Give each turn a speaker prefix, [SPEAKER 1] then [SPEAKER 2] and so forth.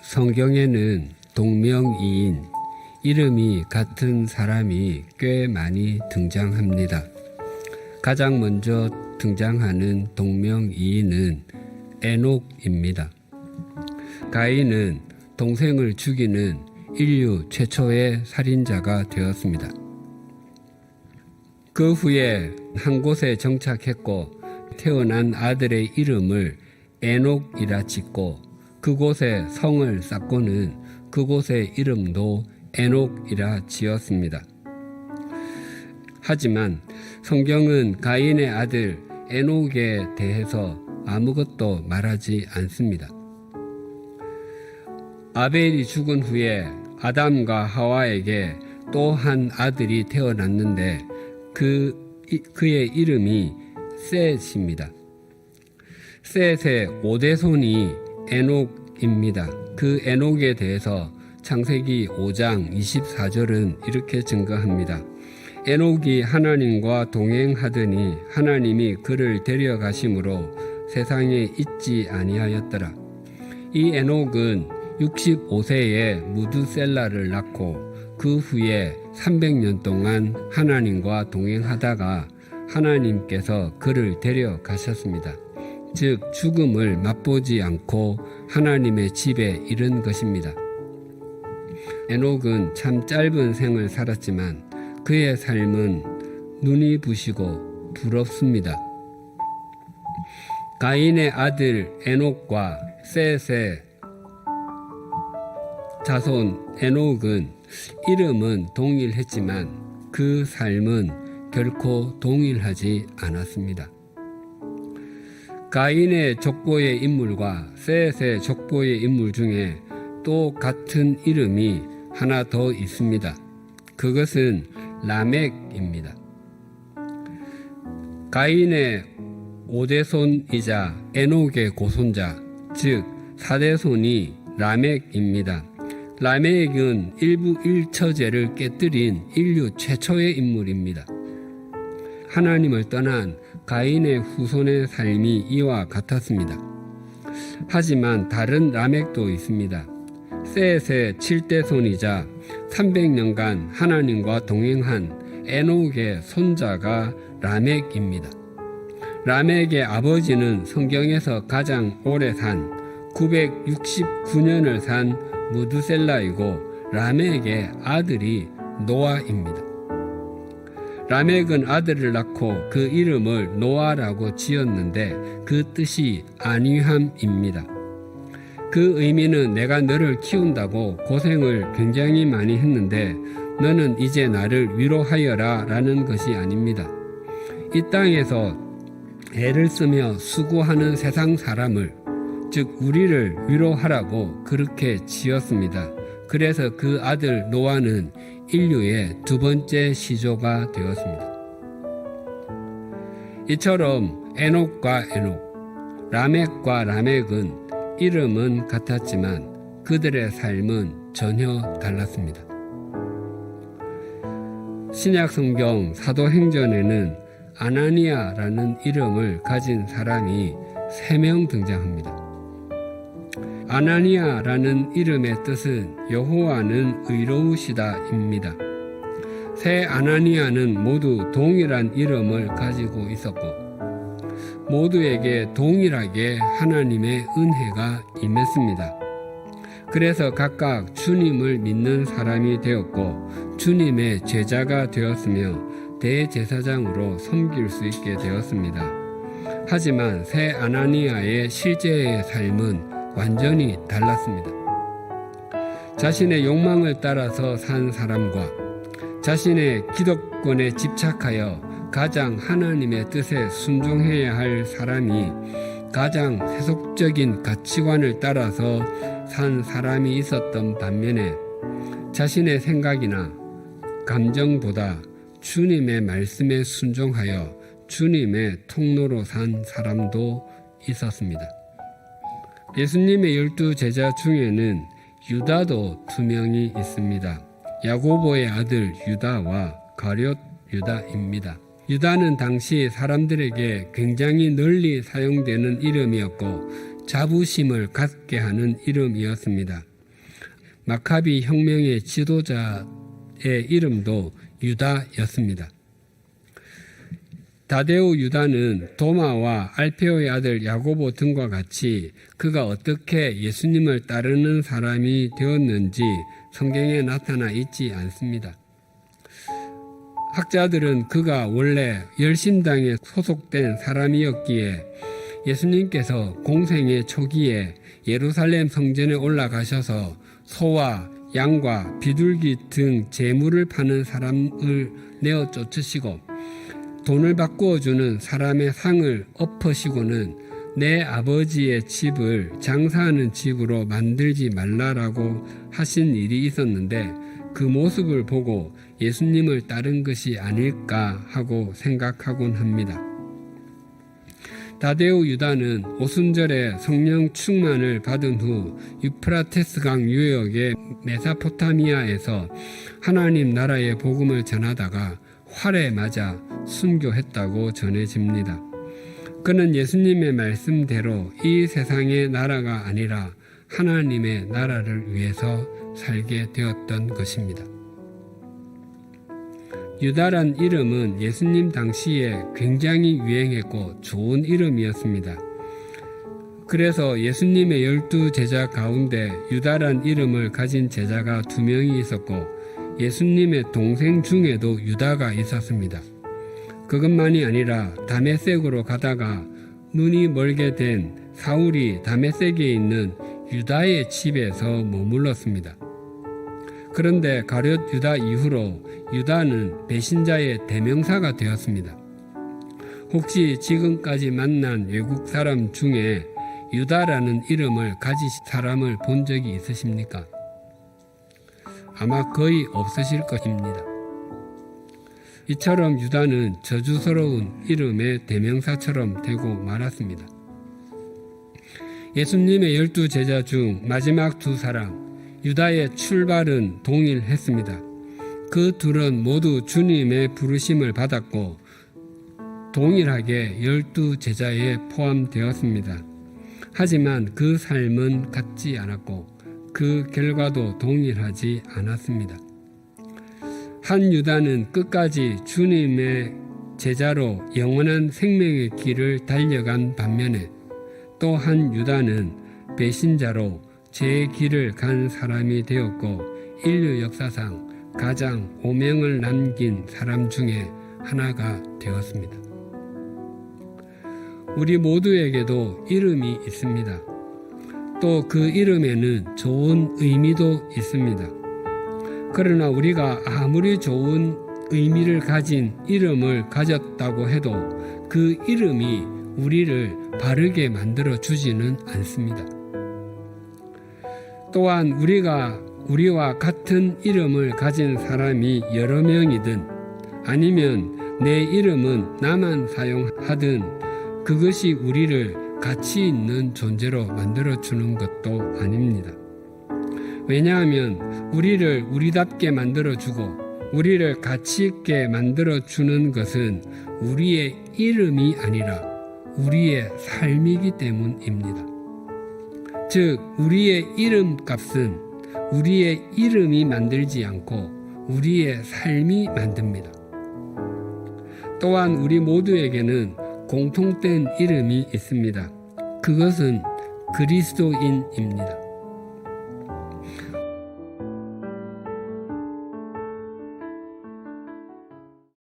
[SPEAKER 1] 성경에는 동명이인, 이름이 같은 사람이 꽤 많이 등장합니다. 가장 먼저 등장하는 동명이인은 에녹입니다. 가인은 동생을 죽이는 인류 최초의 살인자가 되었습니다. 그 후에 한 곳에 정착했고 태어난 아들의 이름을 에녹이라 짓고 그곳에 성을 쌓고는 그곳의 이름도 에녹이라 지었습니다. 하지만 성경은 가인의 아들 에녹에 대해서 아무것도 말하지 않습니다. 아벨이 죽은 후에 아담과 하와에게 또 한 아들이 태어났는데 그의 이름이 셋입니다. 셋의 5대손이 에녹입니다. 그 에녹에 대해서 창세기 5장 24절은 이렇게 증거합니다. 에녹이 하나님과 동행하더니 하나님이 그를 데려가심으로 세상에 있지 아니하였더라. 이 에녹은 65세에 무드셀라를 낳고 그 후에 300년 동안 하나님과 동행하다가 하나님께서 그를 데려가셨습니다. 즉 죽음을 맛보지 않고 하나님의 집에 이른 것입니다. 에녹은 참 짧은 생을 살았지만 그의 삶은 눈이 부시고 부럽습니다. 가인의 아들 에녹과 셋의 자손 에녹은 이름은 동일했지만 그 삶은 결코 동일하지 않았습니다. 가인의 족보의 인물과 셋의 족보의 인물 중에 또 같은 이름이 하나 더 있습니다. 그것은 라멕입니다. 가인의 5대손이자 에녹의 고손자, 즉 4대손이 라멕입니다. 라멕은 일부 1처제를 깨뜨린 인류 최초의 인물입니다. 하나님을 떠난 가인의 후손의 삶이 이와 같았습니다. 하지만 다른 라멕도 있습니다. 셋의 7대손이자 300년간 하나님과 동행한 에녹의 손자가 라멕입니다. 라멕의 아버지는 성경에서 가장 오래 산 969년을 산 무드셀라이고 라멕의 아들이 노아입니다. 라멕은 아들을 낳고 그 이름을 노아라고 지었는데 그 뜻이 안위함입니다. 그 의미는 내가 너를 키운다고 고생을 굉장히 많이 했는데 너는 이제 나를 위로하여라 라는 것이 아닙니다. 이 땅에서 애를 쓰며 수고하는 세상 사람을, 즉 우리를 위로하라고 그렇게 지었습니다. 그래서 그 아들 노아는 인류의 두 번째 시조가 되었습니다. 이처럼 에녹과 에녹, 라멕과 라멕은 이름은 같았지만 그들의 삶은 전혀 달랐습니다. 신약 성경 사도행전에는 아나니아라는 이름을 가진 사람이 3명 등장합니다. 아나니아라는 이름의 뜻은 여호와는 의로우시다입니다. 세 아나니아는 모두 동일한 이름을 가지고 있었고 모두에게 동일하게 하나님의 은혜가 임했습니다. 그래서 각각 주님을 믿는 사람이 되었고 주님의 제자가 되었으며 대제사장으로 섬길 수 있게 되었습니다. 하지만 세 아나니아의 실제의 삶은 완전히 달랐습니다. 자신의 욕망을 따라서 산 사람과 자신의 기득권에 집착하여 가장 하나님의 뜻에 순종해야 할 사람이 가장 세속적인 가치관을 따라서 산 사람이 있었던 반면에 자신의 생각이나 감정보다 주님의 말씀에 순종하여 주님의 통로로 산 사람도 있었습니다. 예수님의 12제자 중에는 유다도 2명이 있습니다. 야고보의 아들 유다와 가룟 유다입니다. 유다는 당시 사람들에게 굉장히 널리 사용되는 이름이었고 자부심을 갖게 하는 이름이었습니다. 마카비 혁명의 지도자의 이름도 유다였습니다. 다데오 유다는 도마와 알페오의 아들 야고보 등과 같이 그가 어떻게 예수님을 따르는 사람이 되었는지 성경에 나타나 있지 않습니다. 학자들은 그가 원래 열심당에 소속된 사람이었기에 예수님께서 공생의 초기에 예루살렘 성전에 올라가셔서 소와 양과 비둘기 등 재물을 파는 사람을 내어 쫓으시고 돈을 바꾸어 주는 사람의 상을 엎으시고는 내 아버지의 집을 장사하는 집으로 만들지 말라라고 하신 일이 있었는데 그 모습을 보고 예수님을 따른 것이 아닐까 하고 생각하곤 합니다. 다데오 유다는 오순절에 성령 충만을 받은 후 유프라테스강 유역의 메사포타미아에서 하나님 나라의 복음을 전하다가 활에 맞아 순교했다고 전해집니다. 그는 예수님의 말씀대로 이 세상의 나라가 아니라 하나님의 나라를 위해서 살게 되었던 것입니다. 유다란 이름은 예수님 당시에 굉장히 유행했고 좋은 이름이었습니다. 그래서 예수님의 12제자 가운데 유다란 이름을 가진 제자가 2명이 있었고 예수님의 동생 중에도 유다가 있었습니다. 그것만이 아니라 다메섹으로 가다가 눈이 멀게 된 사울이 다메섹에 있는 유다의 집에서 머물렀습니다. 그런데 가룟 유다 이후로 유다는 배신자의 대명사가 되었습니다. 혹시 지금까지 만난 외국 사람 중에 유다라는 이름을 가진 사람을 본 적이 있으십니까? 아마 거의 없으실 것입니다. 이처럼 유다는 저주스러운 이름의 대명사처럼 되고 말았습니다. 예수님의 12제자 중 마지막 2사람 유다의 출발은 동일했습니다. 그 둘은 모두 주님의 부르심을 받았고 동일하게 12제자에 포함되었습니다. 하지만 그 삶은 같지 않았고 그 결과도 동일하지 않았습니다. 한 유다는 끝까지 주님의 제자로 영원한 생명의 길을 달려간 반면에 또 한 유다는 배신자로 제 길을 간 사람이 되었고 인류 역사상 가장 오명을 남긴 사람 중에 하나가 되었습니다. 우리 모두에게도 이름이 있습니다. 또 그 이름에는 좋은 의미도 있습니다. 그러나 우리가 아무리 좋은 의미를 가진 이름을 가졌다고 해도 그 이름이 우리를 바르게 만들어 주지는 않습니다. 또한 우리와 같은 이름을 가진 사람이 여러 명이든 아니면 내 이름은 나만 사용하든 그것이 우리를 가치 있는 존재로 만들어 주는 것도 아닙니다. 왜냐하면 우리를 우리답게 만들어 주고 우리를 가치 있게 만들어 주는 것은 우리의 이름이 아니라 우리의 삶이기 때문입니다. 즉 우리의 이름값은 우리의 이름이 만들지 않고 우리의 삶이 만듭니다. 또한 우리 모두에게는 공통된 이름이 있습니다. 그것은 그리스도인입니다.